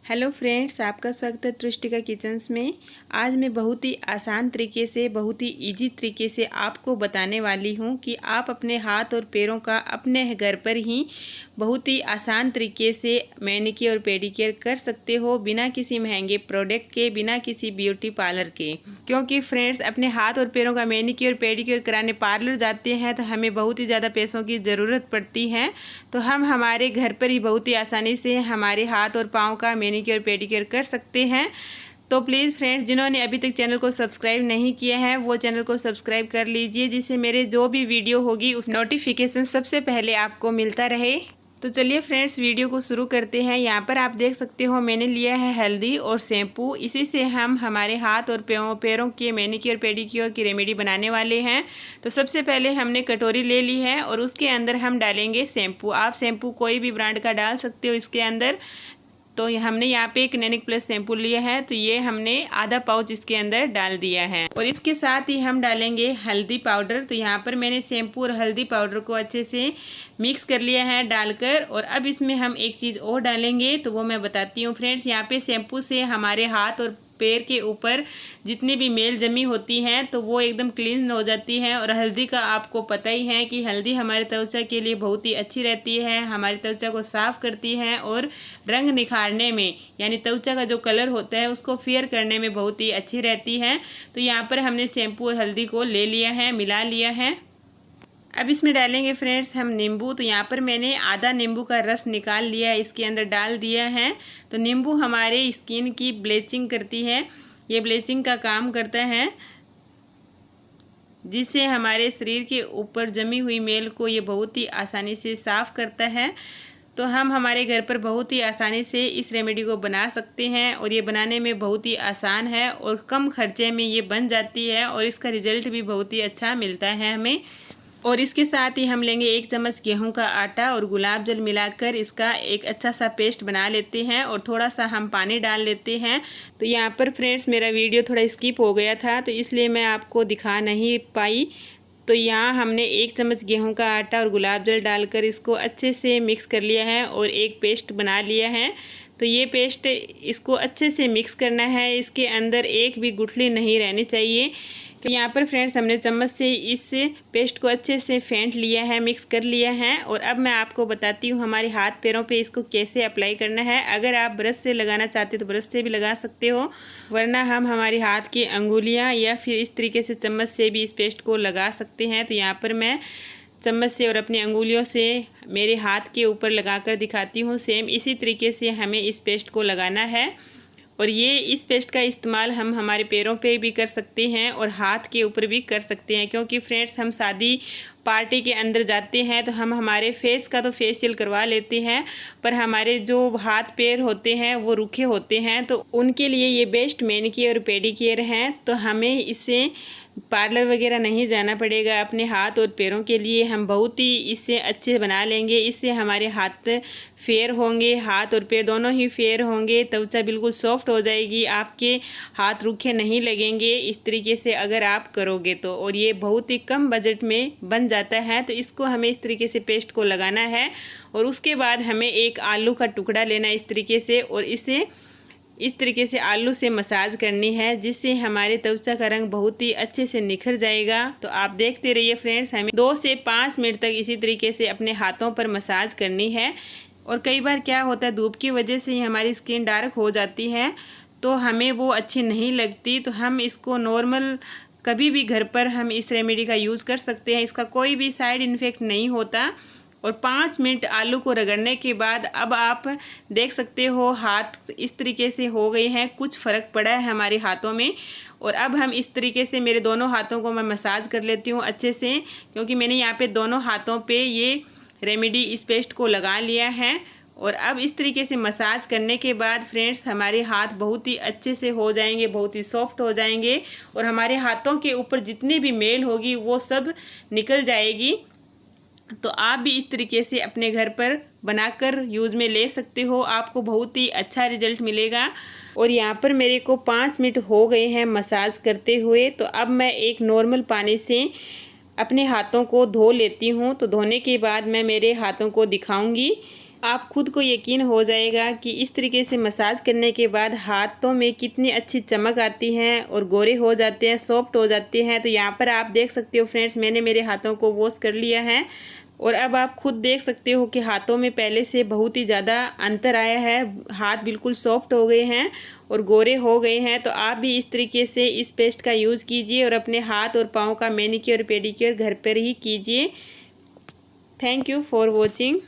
Hello friends, आपका स्वागत है तृष्टिका किचन्स में। आज मैं बहुत ही आसान तरीके से, बहुत ही इजी तरीके से आपको बताने वाली हूँ कि आप अपने हाथ और पैरों का अपने घर पर ही बहुत ही आसान तरीके से मैनीक्योर और पेडिक्योर कर सकते हो, बिना किसी महंगे प्रोडक्ट के, बिना किसी ब्यूटी पार्लर के। क्योंकि फ्रेंड्स, अपने हाथ और पैरों का मैनीक्योर पेडिक्योर कराने पार्लर जाते हैं तो हमें बहुत ही ज़्यादा पैसों की ज़रूरत पड़ती है। तो हम हमारे घर पर ही बहुत ही आसानी से हमारे हाथ और पाँव का मैनीक्योर पेडिक्योर कर सकते हैं। तो प्लीज़ फ्रेंड्स, जिन्होंने अभी तक चैनल को सब्सक्राइब नहीं किया है वो चैनल को सब्सक्राइब कर लीजिए, जिससे मेरे जो भी वीडियो होगी उस नोटिफिकेशन सबसे पहले आपको मिलता रहे। तो चलिए फ्रेंड्स, वीडियो को शुरू करते हैं। यहाँ पर आप देख सकते हो मैंने लिया है हल्दी और शैम्पू। इसी से हम हमारे हाथ और पैरों के मैनीक्योर पेडिक्योर की रेमेडी बनाने वाले हैं। तो सबसे पहले हमने कटोरी ले ली है और उसके अंदर हम डालेंगे शैम्पू। आप शैम्पू कोई भी ब्रांड का डाल सकते हो इसके अंदर। तो हमने यहाँ पे एक क्लिनिक प्लस शैम्पू लिया है, तो ये हमने आधा पाउच इसके अंदर डाल दिया है। और इसके साथ ही हम डालेंगे हल्दी पाउडर। तो यहाँ पर मैंने शैम्पू और हल्दी पाउडर को अच्छे से मिक्स कर लिया है डालकर। और अब इसमें हम एक चीज़ और डालेंगे, तो वो मैं बताती हूँ फ्रेंड्स। यहाँ पे शैम्पू से हमारे हाथ और पैर के ऊपर जितनी भी मेल जमी होती हैं तो वो एकदम क्लीन हो जाती है। और हल्दी का आपको पता ही है कि हल्दी हमारे त्वचा के लिए बहुत ही अच्छी रहती है, हमारी त्वचा को साफ करती है और रंग निखारने में, यानी त्वचा का जो कलर होता है उसको फेयर करने में बहुत ही अच्छी रहती है। तो यहाँ पर हमने शैम्पू और हल्दी को ले लिया है, मिला लिया है। अब इसमें डालेंगे फ्रेंड्स हम नींबू। तो यहाँ पर मैंने आधा नींबू का रस निकाल लिया है, इसके अंदर डाल दिया है। तो नींबू हमारे स्किन की ब्लीचिंग करती है, ये ब्लीचिंग का काम करता है, जिससे हमारे शरीर के ऊपर जमी हुई मेल को ये बहुत ही आसानी से साफ़ करता है। तो हम हमारे घर पर बहुत ही आसानी से इस रेमेडी को बना सकते हैं और ये बनाने में बहुत ही आसान है और कम खर्चे में ये बन जाती है और इसका रिजल्ट भी बहुत ही अच्छा मिलता है हमें। और इसके साथ ही हम लेंगे 1 चम्मच गेहूं का आटा और गुलाब जल मिलाकर इसका एक अच्छा सा पेस्ट बना लेते हैं और थोड़ा सा हम पानी डाल लेते हैं। तो यहाँ पर फ्रेंड्स मेरा वीडियो थोड़ा स्किप हो गया था, तो इसलिए मैं आपको दिखा नहीं पाई। तो यहाँ हमने 1 चम्मच गेहूं का आटा और गुलाब जल डालकर इसको अच्छे से मिक्स कर लिया है और एक पेस्ट बना लिया है। तो ये पेस्ट इसको अच्छे से मिक्स करना है, इसके अंदर एक भी गुठली नहीं रहनी चाहिए। तो यहाँ पर फ्रेंड्स हमने चम्मच से इस पेस्ट को अच्छे से फेंट लिया है, मिक्स कर लिया है। और अब मैं आपको बताती हूँ हमारे हाथ पैरों पे इसको कैसे अप्लाई करना है। अगर आप ब्रश से लगाना चाहते हो तो ब्रश से भी लगा सकते हो, वरना हम हमारी हाथ की अंगुलियाँ या फिर इस तरीके से चम्मच से भी इस पेस्ट को लगा सकते हैं। तो यहाँ पर मैं चम्मच से और अपनी अंगुलियों से मेरे हाथ के ऊपर लगाकर दिखाती हूँ। सेम इसी तरीके से हमें इस पेस्ट को लगाना है। और ये इस पेस्ट का इस्तेमाल हम हमारे पैरों पे भी कर सकते हैं और हाथ के ऊपर भी कर सकते हैं। क्योंकि फ्रेंड्स, हम शादी पार्टी के अंदर जाते हैं तो हम हमारे फेस का तो फेशियल करवा लेते हैं, पर हमारे जो हाथ पैर होते हैं वो रूखे होते हैं, तो उनके लिए ये बेस्ट मैनीक्योर और पेडिक्योर हैं। तो हमें इससे पार्लर वगैरह नहीं जाना पड़ेगा। अपने हाथ और पैरों के लिए हम बहुत ही इससे अच्छे बना लेंगे। इससे हमारे हाथ फेयर होंगे, हाथ और पैर दोनों ही फेयर होंगे, त्वचा बिल्कुल सॉफ्ट हो जाएगी, आपके हाथ रूखे नहीं लगेंगे इस तरीके से अगर आप करोगे तो। और ये बहुत ही कम बजट में बन जाता है। तो इसको हमें इस तरीके से पेस्ट को लगाना है और उसके बाद हमें एक आलू का टुकड़ा लेना है इस तरीके से, और इसे इस तरीके से आलू से मसाज करनी है, जिससे हमारे त्वचा का रंग बहुत ही अच्छे से निखर जाएगा। तो आप देखते रहिए फ्रेंड्स, हमें 2 से 5 मिनट तक इसी तरीके से अपने हाथों पर मसाज करनी है। और कई बार क्या होता है, धूप की वजह से ही हमारी स्किन डार्क हो जाती है तो हमें वो अच्छी नहीं लगती। तो हम इसको नॉर्मल कभी भी घर पर हम इस रेमेडी का यूज़ कर सकते हैं, इसका कोई भी साइड इफ़ेक्ट नहीं होता। और 5 मिनट आलू को रगड़ने के बाद अब आप देख सकते हो हाथ इस तरीके से हो गए हैं, कुछ फ़र्क पड़ा है हमारे हाथों में। और अब हम इस तरीके से मेरे दोनों हाथों को मैं मसाज कर लेती हूँ अच्छे से, क्योंकि मैंने यहाँ पे दोनों हाथों पे ये रेमेडी इस पेस्ट को लगा लिया है। और अब इस तरीके से मसाज करने के बाद फ्रेंड्स हमारे हाथ बहुत ही अच्छे से हो जाएंगे, बहुत ही सॉफ्ट हो जाएंगे और हमारे हाथों के ऊपर जितनी भी मेल होगी वो सब निकल जाएगी। तो आप भी इस तरीके से अपने घर पर बनाकर यूज़ में ले सकते हो, आपको बहुत ही अच्छा रिजल्ट मिलेगा। और यहाँ पर मेरे को 5 मिनट हो गए हैं मसाज करते हुए। तो अब मैं एक नॉर्मल पानी से अपने हाथों को धो लेती हूँ। तो धोने के बाद मैं मेरे हाथों को दिखाऊंगी आप खुद को यकीन हो जाएगा कि इस तरीके से मसाज करने के बाद हाथों में कितनी अच्छी चमक आती है और गोरे हो जाते हैं, सॉफ्ट हो जाते हैं। तो यहाँ पर आप देख सकते हो फ्रेंड्स, मैंने मेरे हाथों को वॉश कर लिया है और अब आप खुद देख सकते हो कि हाथों में पहले से बहुत ही ज़्यादा अंतर आया है। हाथ बिल्कुल सॉफ्ट हो गए हैं और गोरे हो गए हैं। तो आप भी इस तरीके से इस पेस्ट का यूज़ कीजिए और अपने हाथ और पाँव का मैनीक्योर पेडीक्योर घर पर ही कीजिए। Thank you for watching.